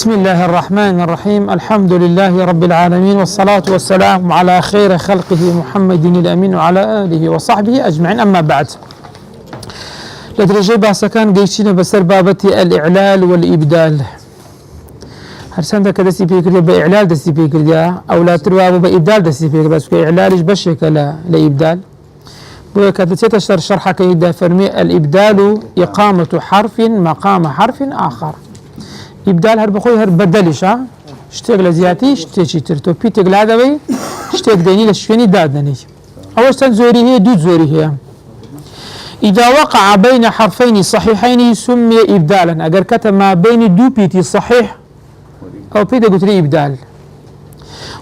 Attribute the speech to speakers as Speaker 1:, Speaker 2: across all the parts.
Speaker 1: بسم الله الرحمن الرحيم. الحمد لله رب العالمين، والصلاة والسلام على خير خلقه محمد الأمين وعلى آله وصحبه أجمعين. أما بعد، لدرجة باسا كان قيشين بسر بابتي الإعلال والإبدال. هرسان كدسي فكرة بإعلال دسي فكرة أو لا ترواب بإبدال دسي فكرة، بس كإعلالش بشك لا إبدال. وكذا شرحة كيدا فرمي الإبدال إقامة حرف مقام حرف آخر. إبدال هر بخوي هر بدلش اشتغل زياتي اشتغل ترتو بيتغل هذا بي اشتغل ديني لشفيني دادني. أول زوري هي دود زوري هي. إذا وقع بين حرفين صحيحين سمي إبدالا. أجر كتب ما بين دو بيتي صحيح أو بيتا قلت لي إبدال.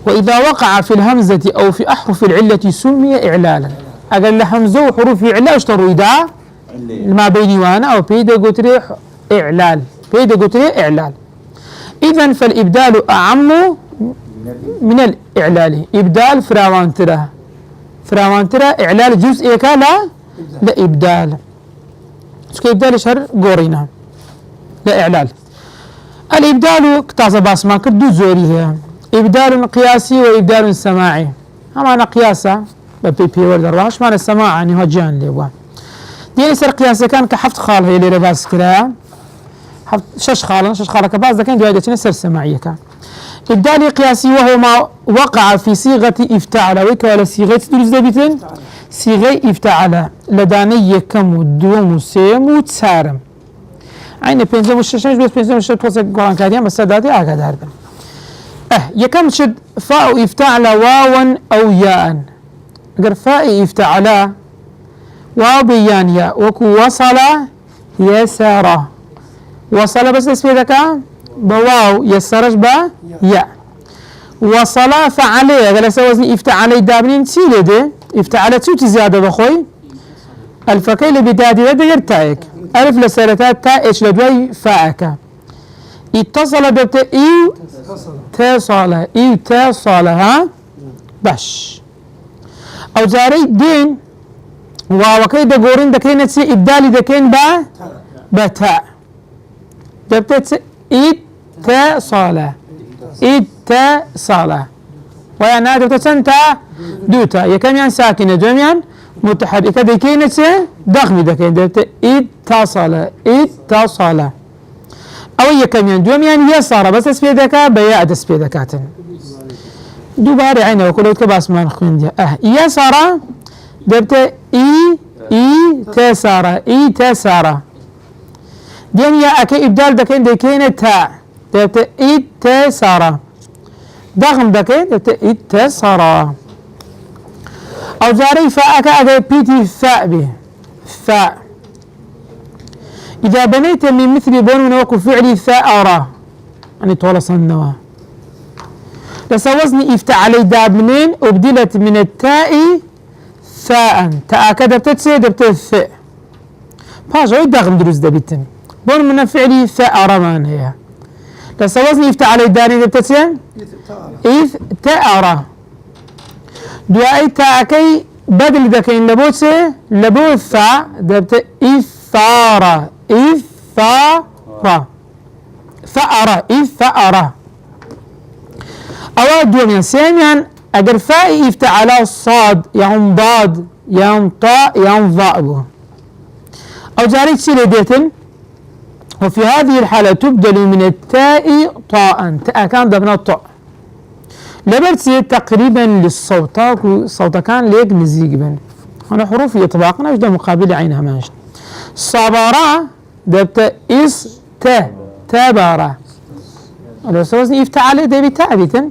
Speaker 1: وإذا وقع في الهمزة أو في أحرف العلة سمي إعلالا. أجر لهمزة وحروف العلة اشتروا إذا ما بيني وأنا أو بيتا قلت لي إعلال. بيدا قلت لي إعلال. إذن فالإبدال أعم من الإعلال. إبدال فراوانترا إعلال جزء كلا لا إبدال. سكي إبدال شهر قورينا لا إعلال. الإبدال كتازة باسما كدو زوري هي إبدال قياسي وإبدال سماعي. أما قياسة ببي ورد الراش معنى السماع يعني هو جان لي دي سر قياسة كان كحفت خال هي اللي رباس كلا شش خالة كباز كان جوادة نسر سماعية كان. إبدال قياسي وهو ما وقع في صيغة افتعل وكاله صيغة تدرس دبيتن صيغة افتعل لداني كم دوم سيم وتسارم عين بينزم الشاشة بس بينزم الشاشة توصل قران كاريان بس دادي أكاد هربا يكم شد فاء افتعل واوا أو ياء. أجر فاء افتعل واو بيان ياء وكو وصل يساره. وصل بس اسمه ذكاء بواو يسرج با يا. وصل فعليه قال سوزني افتعلي دابنين سيله ده افتعل توتي زياده بخوي الفكي اللي بدادي ده يرتايك الف لسالتات تا ايش لدوي فاك اتصل دبت اي تصل ها باش او جاري دين واو كيدا غورين دكينت سي ابدالي دكين با بتاء دبتت اتصال ويانا دبتت سنتا دوتا يكميان ساكنة دوميان متحركة دكينة دغمي دكين دبتت اتصال أو يكميان دوميان يسار بس اسبيدكا بياء اسبيدكاتن دوباري عينه وكل كباس ما نخوين يسار دبتت تسارة دين يا أكي إبدال دكين دكين تا دبت اتصارا دغم دكين دبت اتصارا أو جاري فاء أكي بيتي فاء به فاء. إذا بنيت من مثل بون وكو فعلي ثأرة يعني طول صنوا لسوزني افتعلي داب منين أبدلت من التاء ثاء تأكد بتتسي دبت الثاء باجو دغم دروز دبيتن بون من فعلي ثأر من هي لسوزني افتعل الداني دبتسين إذ تأر دعاء تأكي بدل دكين لبوتسي لبوثا دبت إثارة ثأر أواد دوميان سيميان أجر فاء افتعل الصاد يوم ضاد يوم طاء يوم ضاء أو جاري تسيلي ديتن. وفي هذه الحالة تبدل من التاء طاء تاء كان ضمن الطاء لبرتي تقريبا للصوت صوت كان ليك نزيق بن هنا حروف يطبقنا وجد مقابل عينها ماشي صبارة دبت إس تبارة لو سوزني افتعل ده بتاء بيتن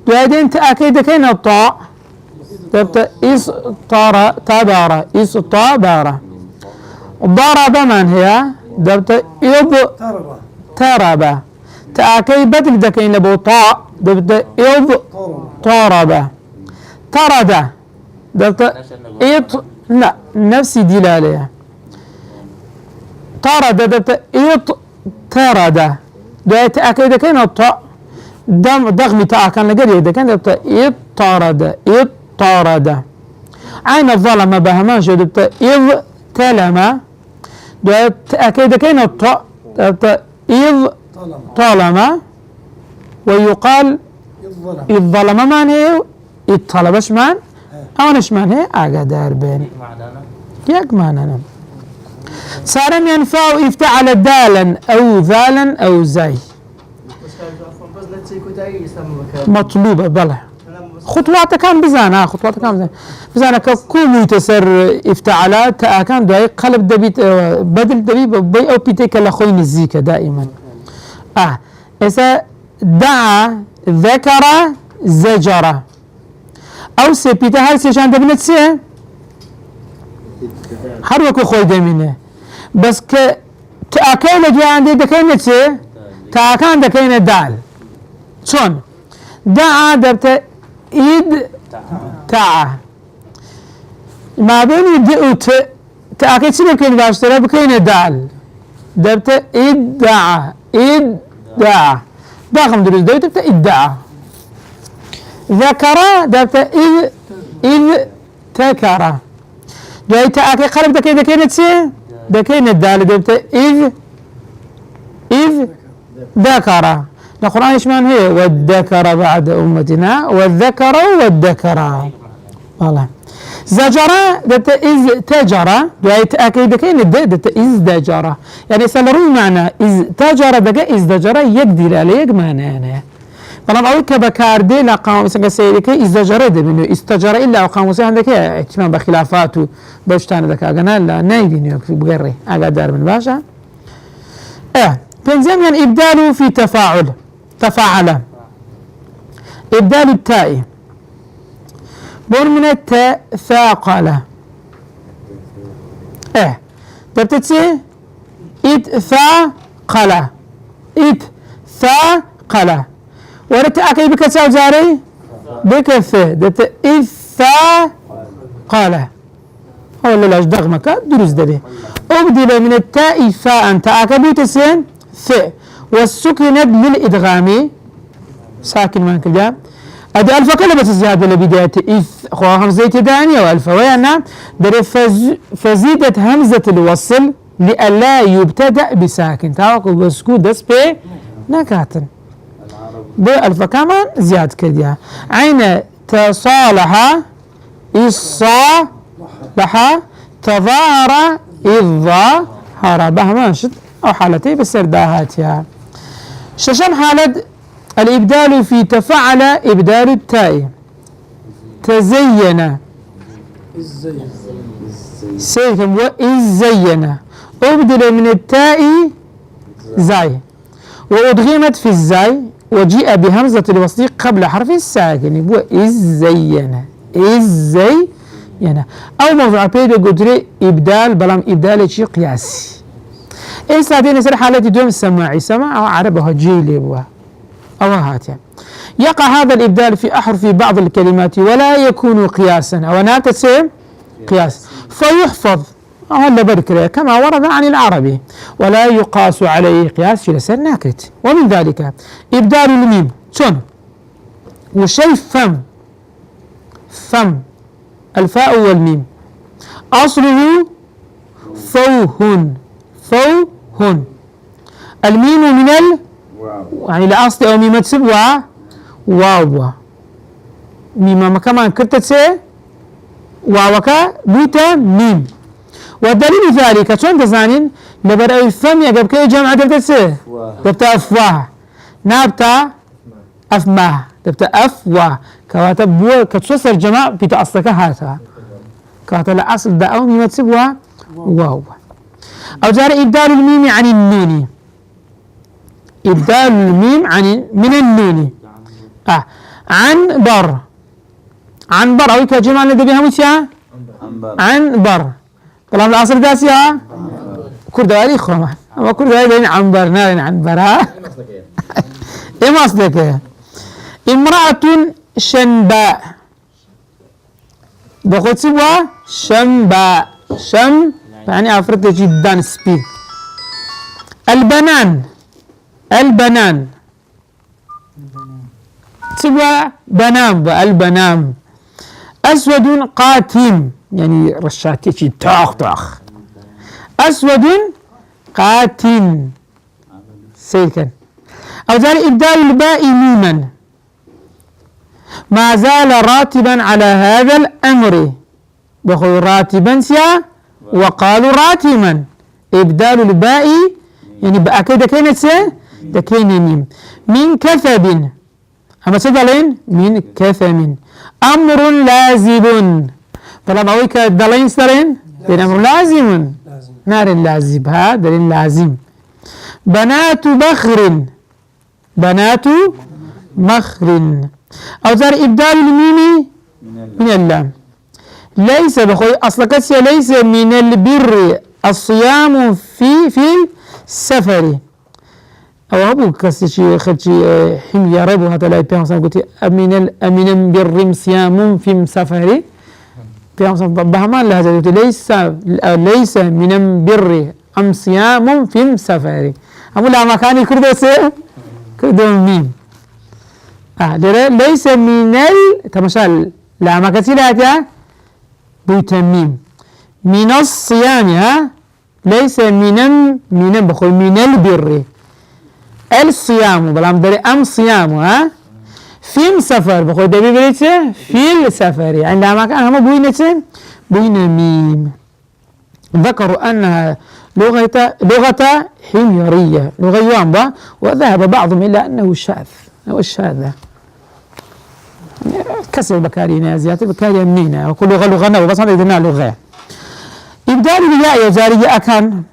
Speaker 1: دوادين تاء كيدا كين الطاء دبت إس تبارة إس تبارة ضرب من هي دبت تربة تأكي بدل دكين لبو طاء دبت طربة ترد دبت لا نفس دلالة ترد دبت ترد دبت تأكي دكين الطاء ضغمي تأكن لقريه دكين دبت طرد عين الظلمة بهماش دبت تلمة دبت تأكي دكين الطاء دبت إذ طالما ويقال إذ ظلم من هي إذ طلبش من أونش من هي أقدر بين يك معنانا صار ينفع افتعل دالا أو ذالا أو زي مطلوبة بله خطوات كان بزانا خطوات كان بزانا كل تسر افتعالات كان داي قلب دبيت بدل دبي بي او بيتك لخوين الزيكا دائما إذا دعا ذكر زجر او سبيتا هل سيشان دبنت سي هر وكو خوي دمينه بس ك تأكل جوا عندي دكينة سي تأكان دكينة دال شون دعا دبت إيد تاع ما بين د و ت تأكيد شنو كاين باشتري بكاين دال دبت إدعى إدعى داخل دروس دبت إدعى ذكر دبت إذ تكر جاي تأكيد قلب دكين تسي دكين الدال دبت إذ ذكر القرآن ايش معنى هي والذكر بعد أمتنا والذكر والذكر والله زجرة دت إز تجرة جاي تأكيد كين دت إز دجرة يعني سلروا معنى إز تجرة دقة إز دجرة يقدر عليه معنى أنا والله أقول كبكار دي لا قاموس كسيرك إز دجرة ده منه استجرة إلا قاموس عندك اهتمام بخلافاته بوشتان ذاك أجنا لا نايدين بغيره أقدر من باشا بنزين يعني إبداله في تفاعل إبدال التاء بون من التاء ثاقل تبتتسي ثاقل ثاقل ورت أكي بكساو زاري بكث دبت ثاقل هو اللي لاش دغمك دروس دبي أبدل من التاء فاء تأكبي تسين ث والسكنت للإدغام ساكن ما كذا أدي ألف كلمة زيادة لبداية إذ خو همزة دانية وألف ويانا در فزيدت همزة الوصل لألا يبتدأ بساكن تاكو بسكو دس بي نكاتن بألف كمان زيادة كذا عين تصالح الصالح تظاهر إذ ظاهر بهماشت أو حالتي بسرداهاتها ششم حالة الإبدال في تفعل إبدال التاء تزين سيكم وإزين أبدل من التاء زاي وأدغمت في الزاي وجيء بهمزة الوصل قبل حرف الساكن وإزين إزين أو موضوع بيد قدري إبدال بلام إبدال شيء قياسي إيه سادين يصير حالة دوم السماعي سماع أو عربها جيلي بوا أو هاتيا يقع هذا الإبدال في أحرف بعض الكلمات ولا يكون قياسا أو ناتسي قياس فيحفظ هذا بركرة كما ورد عن العربي ولا يقاس عليه قياس في لسان ناكت ومن ذلك إبدال الميم شون وشيء فم الفاء والميم أصله فوهن الميم من يعني الأصل أو ميمة سبوة واو ميمة ما كمان كرتت سي واوكا بوتا ميم ودليل ذلك شون تزانين لبرأي الفم يقب كي جمع دبتا سي دبتا أفواه نابتا أفماه دبتا أفواه كواتب بو كتوصل جمع بيتا أصلك هاتا كواتب الأصل دا أو ميمة سبوة واو أو جار إبدال الميم عن النون إبدال الميم عن من النون عنبر أو كجمع اللي بيها مشيا عنبر طالما الأصل داسيها كردوالي خرما أما كردوالي عنبر نار عنبرها إيه مصدك امرأة شنباء بقول سبوا شنباء يعني أفرد جدا سبي البنان سبوا البنام أسود قاتم يعني رشاتي تاخ أسود قاتم سيكن أو زال إبدال الباء ميما ما زال راتبا على هذا الأمر بخوي راتبا سيا وقالوا راتما إبدال الباء يعني بقى كده كانت سي ده كان ميم من كثب أما سدلين من كثم أمر لازم فلما ويك دلين سرين أمر لازم نار لازم ها دليل لازم بنات بخر بنات مخر أو زار إبدال الميم من اللام ليس بخوي أصل كسي ليس من البر الصيام في السفر أو أبو كسي خدشي حمية ربو هذا لا يبيع مثلا قلت أمين بر صيام في سفر بيع مثلا بهمان لهذا قلت ليس من بر أم صيام في سفر أقول لا مكاني كردو ميم ليس من تمثال لا ما كسيلاتها بتميم من الصيام ها ليس من بقول من البر الصيام بلام دري أم صيام ها في سفر بقول دبي بريته في السفر عندما كان هم بوينة ميم ذكروا أنها لغة حميرية لغة يوامبا وذهب بعضهم إلى أنه شاذ أو الشاذ كسر البكاري نازيات البكاري منينة وكل لغة وبس هذا يدنا لغة إبدال الياء جارية أكان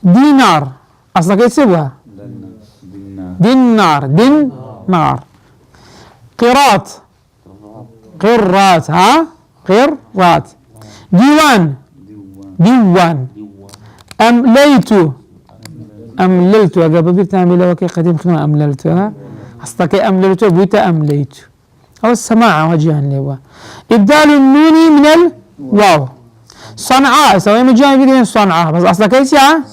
Speaker 1: دينار أصلا كيف سوى دينار قراط ها قراط ديوان أمللت قبل بتعمل وكي قديم خدمة أمللت ها أصلا كي أمللت بيتا أمليت أو السماعة وجها لوا إبدال النون من الواو صنعاء سوي مجاي بيدين صنعاء بس أصلا كيف يا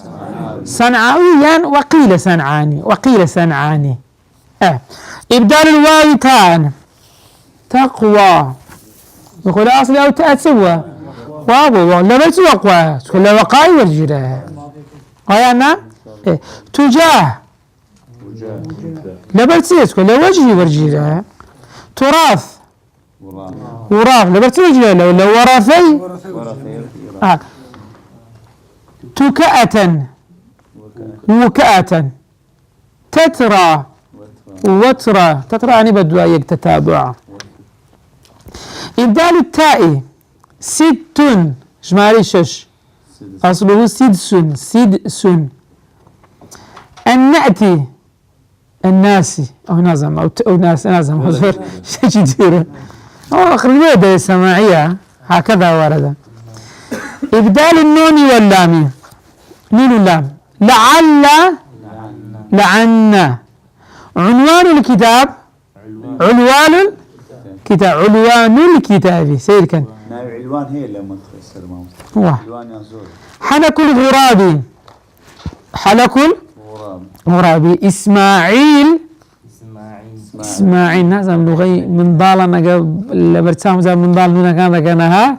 Speaker 1: صنعاويا وقيل صنعاني إبدال الواو تان تقوى يقول أصلي أو تأتسوى واو لا بس وقوى كل وقاي والجراه قيانا تجاه لا بس كل وجهي والجراه تراث وراث لبرت وجهه لو ورثي تكأة وكأة تترى وترى يعني بدو أيك تتابع إبدال التاء ست شماري شش أصله سدس النأتي الناسي أو نازم أو ناس نازم هزور شيء كثير أو آخر الويدة السماعية هكذا ورد إبدال النون واللام نون اللام لعنا عنوان الكتاب عنوان الكتاب سير كان
Speaker 2: عنوان هي لما تخسر ما
Speaker 1: عنوان ينزل حلق الغراب غرابي إسماعيل نازم لغي من ضالنا قبل برتسام زي من ضالنا كان ها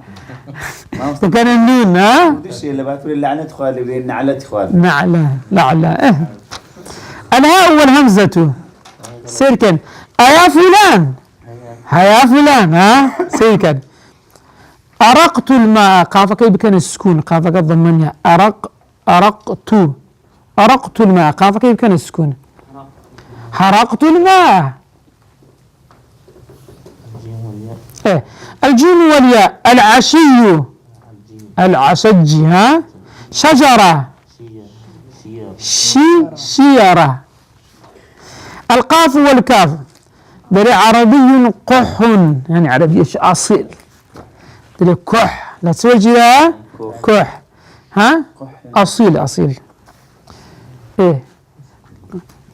Speaker 1: وكان النون ها
Speaker 2: ودش اللي بعثوا اللعنة خوالي بين نعلة خوالي
Speaker 1: نعلة الهاء والهمزة سيركن يا فلان ها سيركن أرقت الماء قافك بكن السكون قافك الضمنية أرقت الماء قافك بكن السكون حرقت الماء الجيم والياء العشج ها شجرة شيرة القاف والكاف دري عربي قح يعني عربي أصيل دري كح لا تسوي جدا كح ها أصيل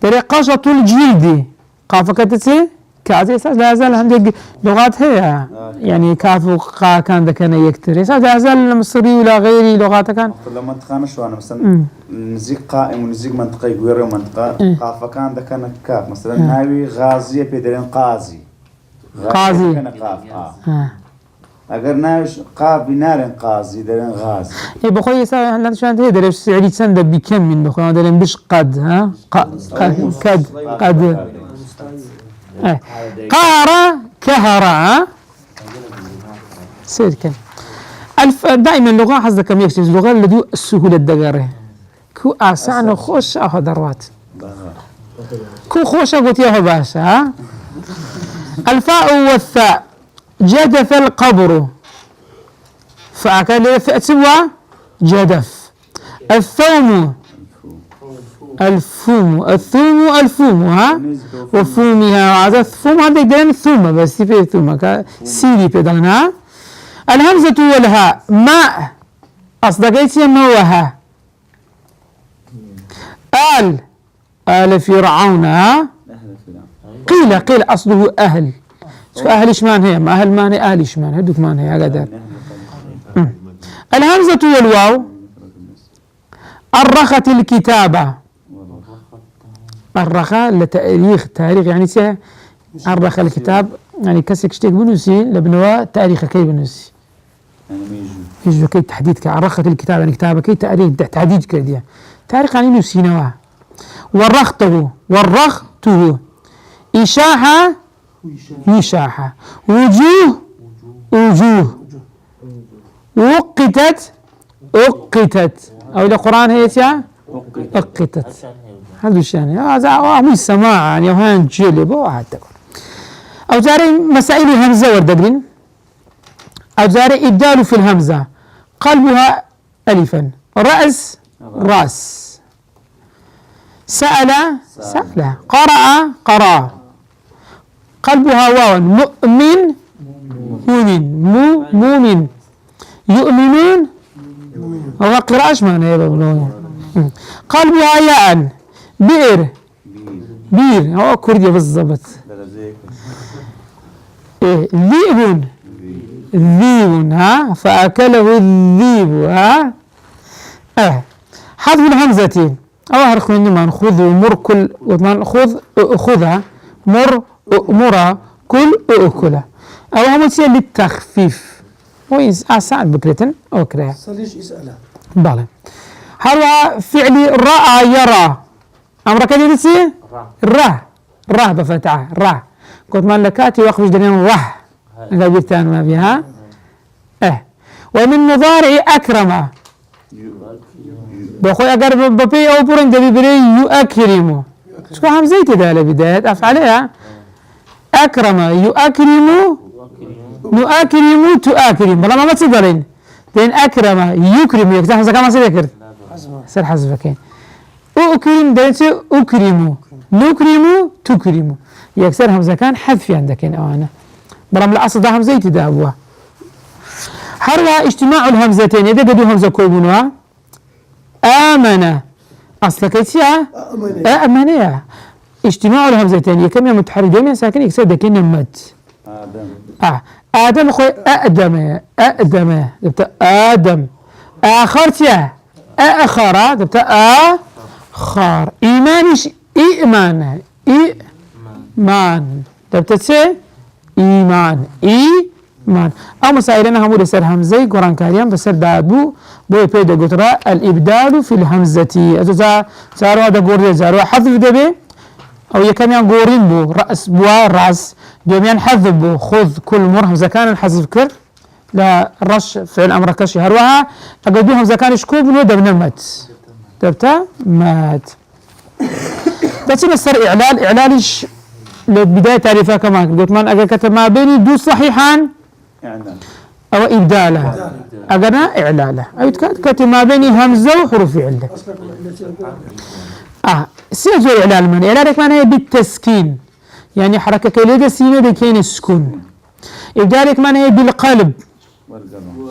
Speaker 1: دري قشة الجلد قاف كتسي كازي لا يزال عندك لغات هي يعني كاف وقا كان ذكنا يكتر لا يزال المصري ولا غيري لغات كان
Speaker 2: لما تخانش شو أنا مثلا نزيق قائم ونزيق منطقة غير منطقة قاف كان ذكنا كاف مثلا ناوي غازية بيدرين قاضي كان قاف اگر ناوش قاب نارن قاضي درن غاز
Speaker 1: إيه بخوي يسا لا شو أنت هيدا ليش سعيد سند بكم من بخوي هذا لين بيش قد ها قد إيه. قارة كهرة سير كان دائما اللغة حظ كم يكشف اللغة اللي السهولة الدقارة كو أسان خوش أخذ دروات كو خوش قلت يا باشا ها الفاء والثاء جدف القبر فأكل فأتوا جدف الثوم الثوم ها وفومها هذا الثوم هذا يدين ثوم بس في ثوم سيري بدلنا الهمزة والهاء ماء أصدقائي موها آل فرعون قيل أصله أهل أهل إشمان هي ما أهل ماني أهل إشمان هدوك مان هي قدر الهمزة والواو أرخت الكتابة أرخى لتاريخ يعني سه أرخ الكتاب يعني كسك شتيك بنوسي لبنوا تاريخ كي بنوسي يجوا كي تحديد كأرخت الكتاب يعني كتابة كي تاريخ تحديد كرديا تاريخ يعني نوسي نوا ورخته إشاحة وجوه وقتت أو القرآن هي وقتت هذا الشان هذا مو السماع يعني هان جلب وهذا أو زاري مسائل همزة وردقين أو زاري إبدال في الهمزة قلبها ألفا راس سأل قرأ قلبها واو مؤمن يؤمنون هو قراءة معنى يبقى قلبها ياء بئر هو كردي بالضبط ذيب ها فأكله الذيب ها حذف الهمزة أو هرخ من ما نخذ مركل خذها مرة كل أكله أو هم شيء للتخفيف ويس أسعد بكرة أوكرا
Speaker 3: صليش يسألها
Speaker 1: بالله هذا فعل رأى يرى أمر كذي نسي راه بفتحة راه كنت مالكاتي وأخرج دنيا راه قبلتان ما بها ومن مضارع أكرم بأخوي أقرب ببي أو برن دبي بري يؤكرم شو هم زي تدالة بداية أفعلها أكرم يؤكرم نؤكرم تؤكرم بلا ما تصدرين لأن أكرم يكرم يكتب حزة كما سيذكر سر حزبكين أكرم دلت أكرم نكرم تكرم يكسر همزة كان حذفي عندك أنا بلا من الأصل ده همزة تدابوا هروا اجتماع الهمزتين إذا قدوا همزة كوبونوا آمن أصل كيسيا آمن اجتماع الهمزتين يكمل متحركين من ساكن يكسر دكين مد آدم خوي أقدم دبت آدم آخرتيا آخرة دبت آخر إيمانش إيمان دبت سي إيمان أو مسائلنا همو لسر همزي قرآن كريم بسر دابو بو بيدا قطرة الإبدال في الهمزة زاروا هذا قرية زاروا حذف دبي أو يكميان قورين بو رأس بوا راس دوميان حذف بو خذ كل مر همزة كان الحذف كر لا رش فعل أمر كشي هروها أقدو همزة كان شكوب ودب نمت دبتا مات بس بسر إعلالش لبداية تعريفها كمان قلت من أجل كتب ما بيني دو صحيحان أو إبدالها أجنا إعلالها أو كتب ما بيني همزة وحروف علة سيجوا إعلال من إعلالك معناه بالتسكين يعني حركة كليدة سينة دي كين السكون إبدالك معناه بالقلب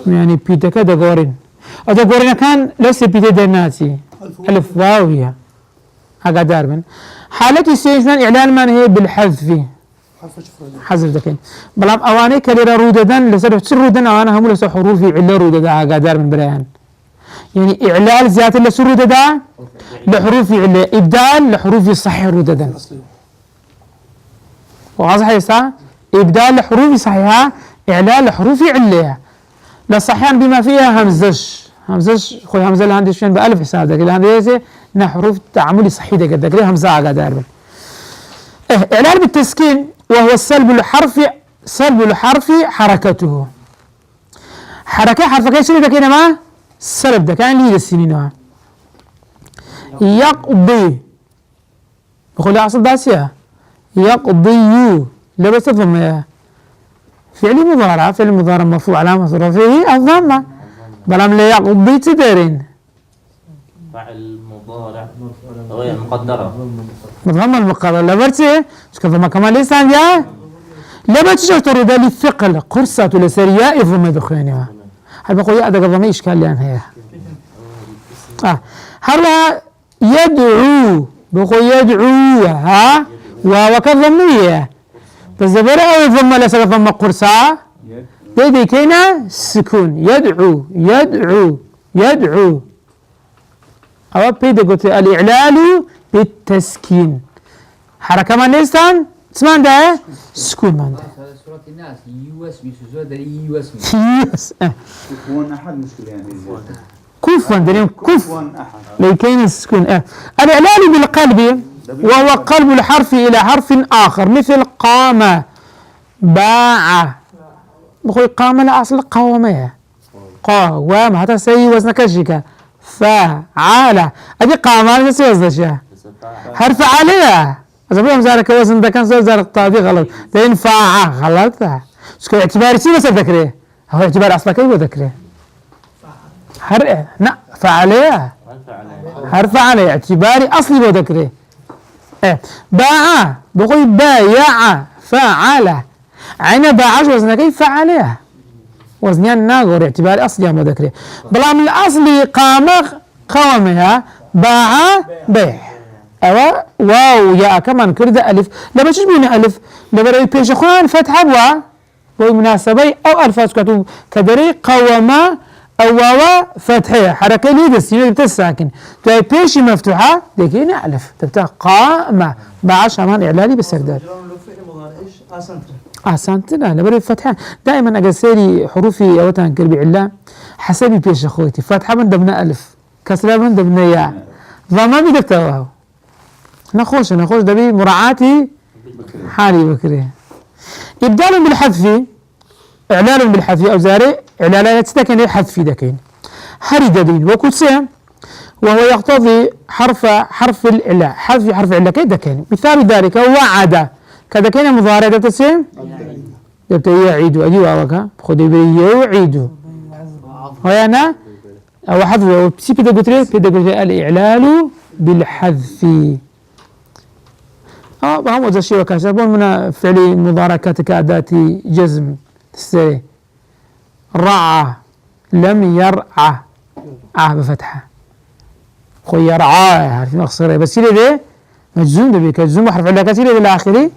Speaker 1: يعني بيتا كده غورين هذا غورين كان لسه بيتا دناتي ألف واوية هقدر من حالة السيجمان إعلال معناه بالحذف حذف دكين بلام أواني كليرا روددان لسه سر رودن أوانا هم لسه حروفي علة روددا هقدر من بريان يعني إعلال زيادة لسر روددا لحروف علة إبدال لحروف صحيح روددا واضح يا إبدال لحروف صحيحة إعلال حروف عليها لا صحيان بما فيها همزش خوي همزة اللي عندي شين بألف حساب ذاك اللي عندي نا حروف تعاملي صحيح ذاك ليه همزة قدر إعلال بالتسكين وهو سلب الحرف حركته حركة حرف كيف شنو ذاك ما سلب ذاك يعني لي السنين يقضي بقول أصل داسية يقضي لا بس تفهم فعل مضارع مرفوع علامة رفعه الضمة بلام لا يقضي تدرين
Speaker 3: فعل مضارع غير مقدرة
Speaker 1: مضمن المقدر لا برتي كيف ما كمان لسان يا لا بتشوف ترى ده الثقل قرصة ولا سرياء يفهم دخانها هل بقول يا أدق ضمي إشكال لأن هي هلا يدعو بقول يدعو ها وكظمية تزبر أو ضم لا سقف ضم قرصة يدي كينا سكون يدعو أو بيد قلت الإعلال بالتسكين حركة من لسان اسمان ده سكون من ده
Speaker 4: سورة الناس يوسمي سوزود يوسمي
Speaker 2: كفوا أحد مشكلة يعني زيادة
Speaker 1: كفوا دليل كف
Speaker 2: كفوا أحد
Speaker 1: لكين السكون الإعلال بالقلب وهو قلب الحرف إلى حرف آخر مثل قام باع بقول قام لا أصل قوامها قوام هذا سي وزن كشكا فعال أدي قام هذا سي وزن شيء حرف عليها إذا بيوم زارك وزن ده كان زارك طابي غلط لين فاع غلط سكون اعتباري سي بس ذكره هو اعتبار أصلا كيف ذكره لا فعليها حرف عليه اعتباري أصلي بذكره باع بقول بايع فعل عين باعش وزن كيف فعلها وزنيان ناغور اعتباري أصلي ما ذكره بلا من الأصل قوامها باع بيع أو واو يا كمان كرده ألف لما تشبهون ألف لما بيش خوان فتحة ومناسبة أو ألفاظ كتب كدري قوما أو واو فتحة حركة لي السين بتساكن تاي بيش مفتوحة دكينا ألف تبتها قام باعش أمان إعلالي بالسكدار أحسنتنا لبري فتحة دائما أجسري حروفي أو تنكر بعلا حسبي بيش أخوتي فتحة من دبنا ألف كسرة من دبنا ياء ضمة بدك تواه نخوش دبي مراعاتي حالي بكري إبدال بالحذف إعلان بالحذف أو زاري إعلانات تكن الحذف دكين هرد دين وكسام وهو يقتضي حرف الإعلاء حذف حرف الإعلاء كده كان مثال ذلك وعد كذا كان مضارع ده تسم دبت يعيد أجي وأوكا خد يعيد ويانا أو حذف أو بسي كده قلت الإعلال بالحذف هم ذا الشيء وكاسبون من فعل مضارع كأداة جزم تسري رعى لم يرعى بفتحة خو يرعى عارفين أخسره بس يلي ذي مجزوم ده بيكجزوم وحرف على كثير إلى آخره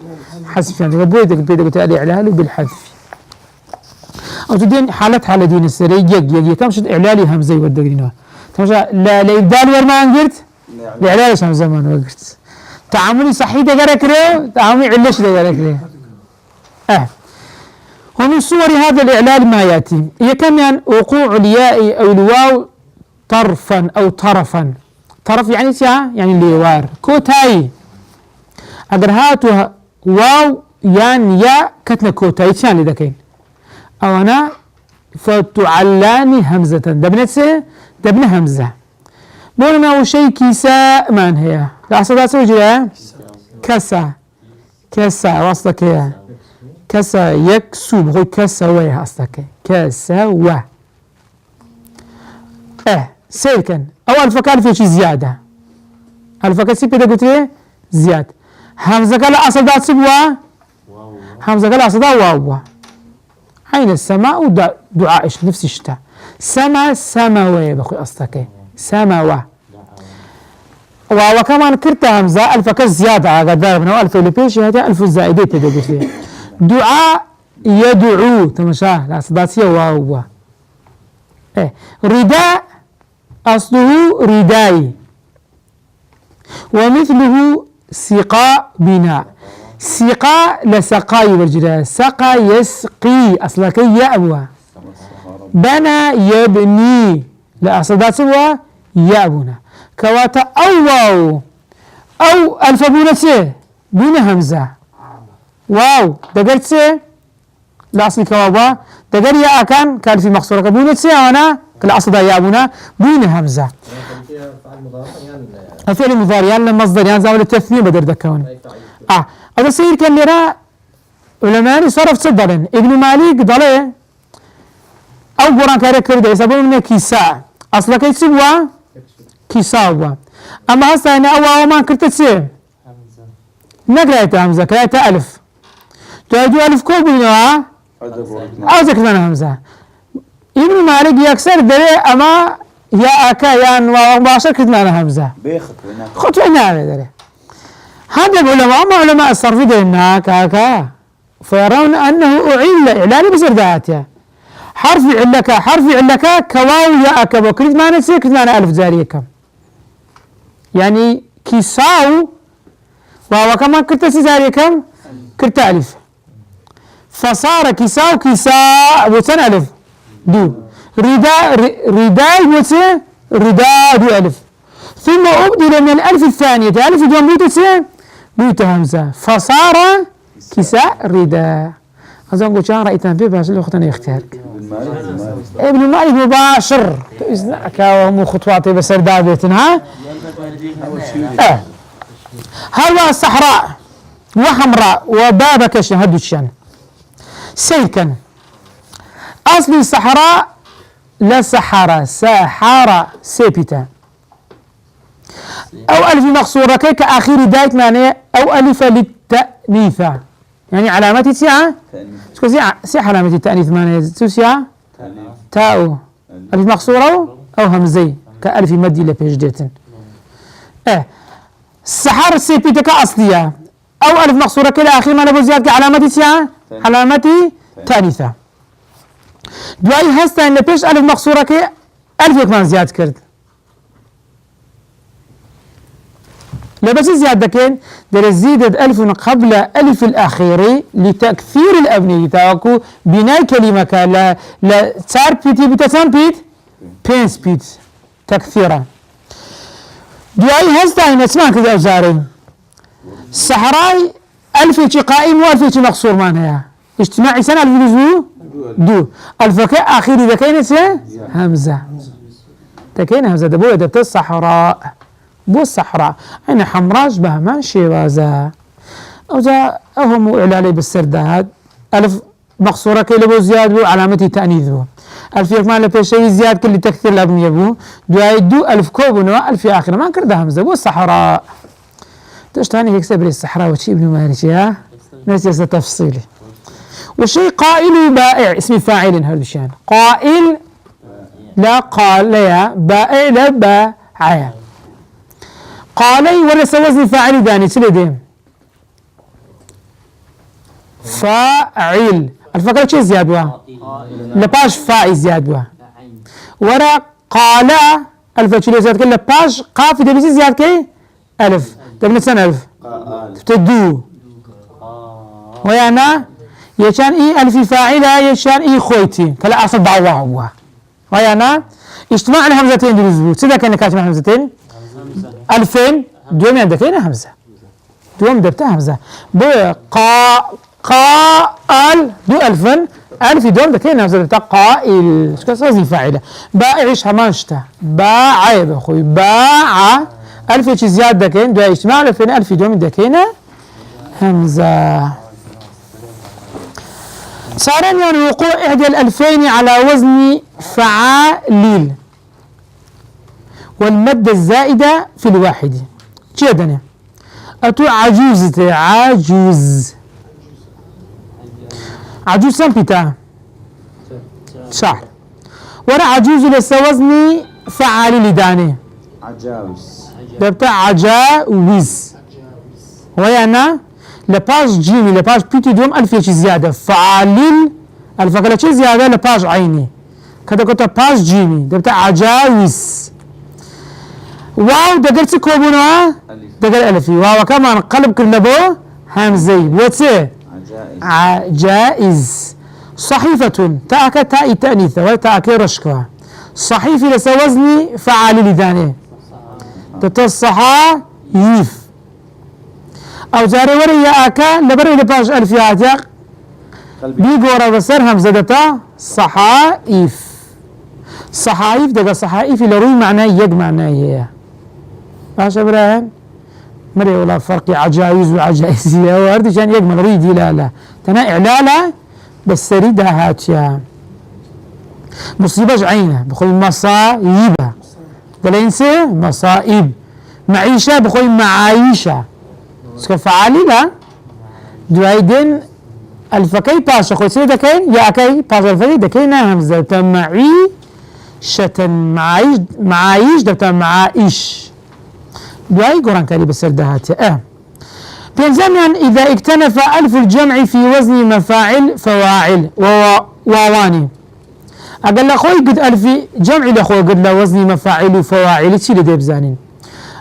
Speaker 1: حذف يعني بويدك بيدك إعلال بالحذف أو تدين حالة دين السري يج تمشي إعلالي همزة يودقينها تمشي لا إبدال ورما أنقرت لإعلالش همزة ما نوقرت تعاملي صحيح دقرك له تعاملي علش دقرك له ومن صور هذا الإعلال ما يأتي يكمن وقوع الياء أو الواو طرفا أو طرفا طرف يعني ساعة يعني الليوار كوتاي أجر هاتوا واو يان يا كتنا كوتاي شان لذكين أو أنا فتعلاني همزة دبن همزة بولنا وشي كيساء من هي لا أصدق سوجي كسا وصلك هي كسا يكسو بقول كسا ويا أصلك كسا و سيكن أو الفكار في شيء زيادة الفكار سيبي قلت لي زياد همزة قال أصدق سبوا همزة قال أصدق واو عين السماء ودعاء إيش نفس الشتاء سماوية بقول أصلك سماوة وكمان كرت همزة الفكر زيادة قدر من ألف اللي بيش هذا ألف الزائدة تدقوا فيه دعاء يدعو تمشى لا صداسية واو رداء أصله رداي ومثله سقاء بناء سقا لسقاي والجرا سقا يسقي أصلا كي يأبوا بنى يبني لا أصلا سوا يأبونا كواتا أو الفبونة بين همزة واو دقرت سي لا أصلي كوابا دقر يا أكان كان في مقصورة بونة سي أنا كلا أصلا يأبونا بين همزة الفعل المضارع يعني مصدر يعني زاول التثنية بدر دكون هذا سير كان لنا علماء صرف صدرن ابن مالك ضله أو قرآن كاره كرده يسبب من كيساء أصلا كيسوا كيساوا أما هسه هنا أو ما كرت سي نقرأت همزة كرأت ألف تواجه ألف كوب منها أو ذكرنا همزة ابن مالك يكسر دره أما يا أكا يا مباشر كتنا همزة خطونا دره هذا العلماء ما علماء الصرف دينا كاكا فيرون أنه أعل إعلان بسرداتها حرف علك كواو يا أكا وكريت ما نسي كتنا ألف زاريكم يعني كيساو وهو كما كرت زاريكم كرت ألف فصار كيساو كيساء بوتن ألف دو رداء بوتن رداء دو ألف ثم أبدل من الألف الثانية ألف دون بوتن بيت همزة فصار كساء رداء أظن قلت شان رأيتان فيه بس الأختنا يختارك ابن مالك مباشر كاوهم خطواتي بسرداء بيتنا هذا الصحراء وحمراء وبابك هدو الشان سيكن أصل الصحراء لا صحراء سحارة سيبتا أو ألف مقصورة كيك آخر دايت معناه أو ألف للتأنيثة يعني علامة سيعة سي علامة التأنيث معناه سيعة تاء ألف مقصورة أو همزي كألف مدي لبيجدتن السحر سيبتا كأصلية أو ألف مقصورة كلا آخر معناه بزيادة كعلامة سيعة علامة تأنيثة دواي هستا إن بيش ألف مقصورة كي ألف يكمان زيادة كرد لبس زيادة كين در زيدت ألف قبل ألف الأخير لتكثير الأبنية تاكو بناء كلمة كلا لا صار بيتي بتسام بيت بينس بيت تكثيرا دواي هستا إن اسمع كذا أوزاري الصحراء ألف قائم وألف مقصور معناها اجتماعي سنة ألف دو الفكاء أخير إذا كانت همزة تكين همزة دبوة دبت الصحراء بو الصحراء أنا حمراج بهمان شيرازة أو ذا أهم إعلالي بالسرداد ألف مقصورة كي لبو زياد بو علامة تأنيث بو ألف يكمان لبشي زياد كل تكثير الأبنية بو دو ألف كوب ونوا ألف آخر ما كرده همزة بو الصحراء تشتاني هيك سبري الصحراء وشي ابن مالك يا نسي تفصيلي وشيء قائل بائع اسم فاعل هذا الشان قائل لا قال يا بائع لا باع قالي ورث وزن فاعل داني سلدين فاعل الفكرة شيء زياد بها لباش فاعل زياد بها ورا قال الفكرة زياد كل لباش قاف دبي زياد كي ألف تبني سنة ألف تدو ويانا يشان إيه ألف فاعلة يشان إيه خويتي كلا أصل دعوة هو ويانا اجتماع الهمزتين دول سيدا كان كاتب الهمزتين 2000 دوم عندك هنا همزة دوم دبتها همزة قال دو 1000 دوم دبتها هنا همزة دبتها قائل شو كسر زي فاعلة بائعش همانشتا باع يا بخوي باع 1000 شيء زيادة كين دو اجتماع 2000 دوم عندك هنا همزة صار يعني وقوع إحدى الألفين على وزن فعاليل والمادة الزائدة في الواحد جدنا أتو عجوزة عجوز سمبتا شعر ورا عجوز لسوزني فعاليل داني
Speaker 2: عجاوز
Speaker 1: دبتا عجاوز ويانا لباش جيمي لباش بيتي دوم ألف شي زيادة فعاليل الفكرة شي زيادة لباش عيني كده كنت باش جيمي دبتا عجاوز واو دقرت كوبونا دقر ألفي واو كمان قلب كرنبو همزي بوتسي
Speaker 2: عجائز
Speaker 1: عجائز. صحيفة تاك تاء تأنيث وتاك رشكها صحيفة لسا وزني فعال لذاني تتصحايف أو جاري وريا أكا لبري لباش ألفيات
Speaker 2: قلبي
Speaker 1: بيقورا بسر همزة دتا صحائف. صحائف دقا صحائف لروي معناه يق معناه هي باش ابراهيم مري ولا فرق عجائز وعجائزية وهردي شان يق من ريدي لا لا تنا إعلالة بس سريدها هاتيا مصيبة عينه بخوي مصايبة دلينسي مصائب. معيشة بخوي معايشة سكفعالي لا دوايدين الفكي باشا خوي سيدة كين يا كي باشا الفكي دكينا همزة معيشة معايش دبتا معايش دواي قران كاري بسردهات بينزمنا إذا اكتنف ألف الجمع في وزن مفاعل فواعل وواني أقل أخوي قد ألف جمع لأخوي قد وزن مفاعل وفواعل تشيل ديب زانين.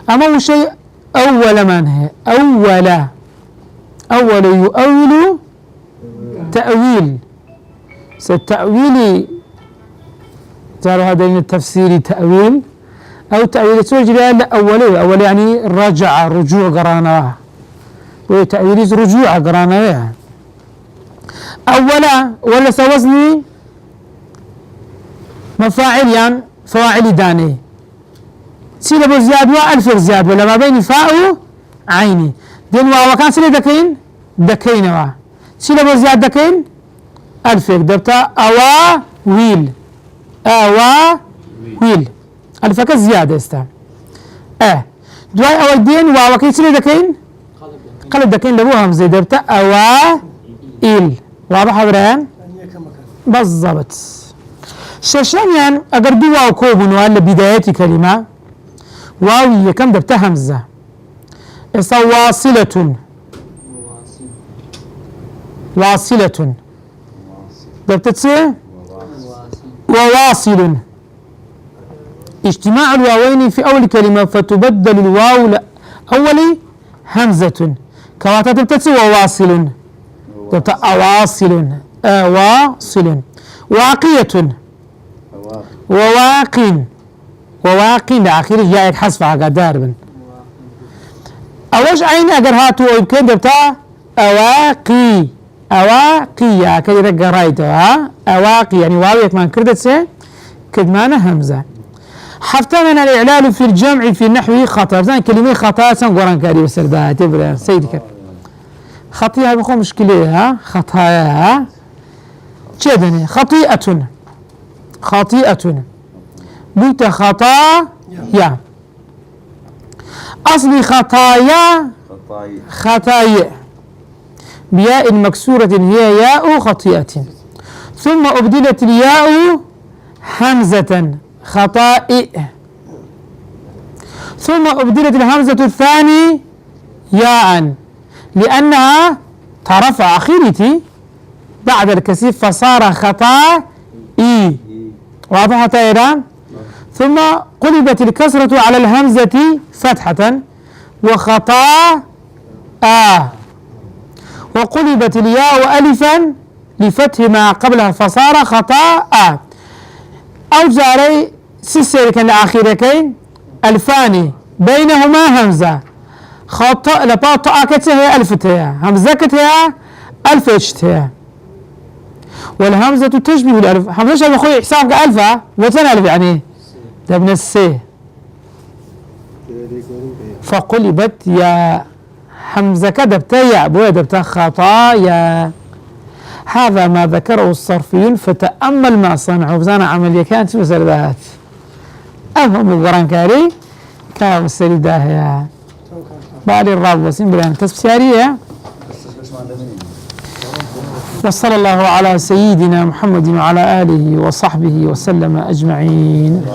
Speaker 1: أما شيء أول من هي أول يؤول تأويل ستأويلي ترى هذا التفسير تأويل أو تأويل توجد لا أولي يعني رجوع قرانا وتأويل رجوع قرانا أولا ولا سوزني مفاعل يعني فواعل داني سيلة زياد وألف زياد ولا ما بين فاء عيني دين وكان سيلة دكين سيلة زياد دكين ألف دبتا أواويل الفك زيادة استا دواي أول دين وكان سيلة دكين قلب دكين لبو همزة دبتا أواويل واضح ابراهيم بالضبط. شاشانيان اگر دو واو كوبون ولا بداية كلمة واوية كم دبتا همزة اسا واصلة دبتا تسي وواصل. اجتماع الواوين في أول كلمة فتبدل الواو أولي همزة كواتا دبتا تسي وواصل دبتا أواصل أواصل. واقية وواقين لآخره جاء حذف على داربن أوش عين أجر هاتو يمكن دبتا أواقي يا كده قرايته أواقي يعني واو كمان كردت سي كدمانة همزة. حفتنا الإعلال في الجمع في النحو خطأ زين كلمة خطأ سنقران كاري وسردها تبرا سيدك خطيئة بخو مشكلة خطايا جدني خطيئة بوت خطايا أصلي خطايا بياء مكسورة هي ياء خطيئة ثم أبدلت الياء همزة خطائئ ثم أبدلت الهمزة الثاني ياء لأنها ترفع أخيرتي بعد الكسير فصار خطائي واضحة إيران. ثم قلبت الكسرة على الهمزة فتحة وخطاء وقلبت الياء ألفا لفتح ما قبلها فصار خطاء أو جاري سيسير كان الأخيركين الفاني بينهما همزة خطأ لباطأ كتها ألفتها همزة كتها ألفتها والهمزة تشبه الألف همزة شبه أخوي حسابك ألفة وتنألف يعني ده من السي فقلبت يا همزة كدبتا يا بويا دبتا خطايا. هذا ما ذكره الصرفيون فتأمل ما صنعوا بزانا عملية كانت مسردات أفهم القرآن كاري كان مسرداه يا بالي الراب وسيم بلان تسبسيارية. وصلى الله على سيدنا محمد وعلى آله وصحبه وسلم أجمعين.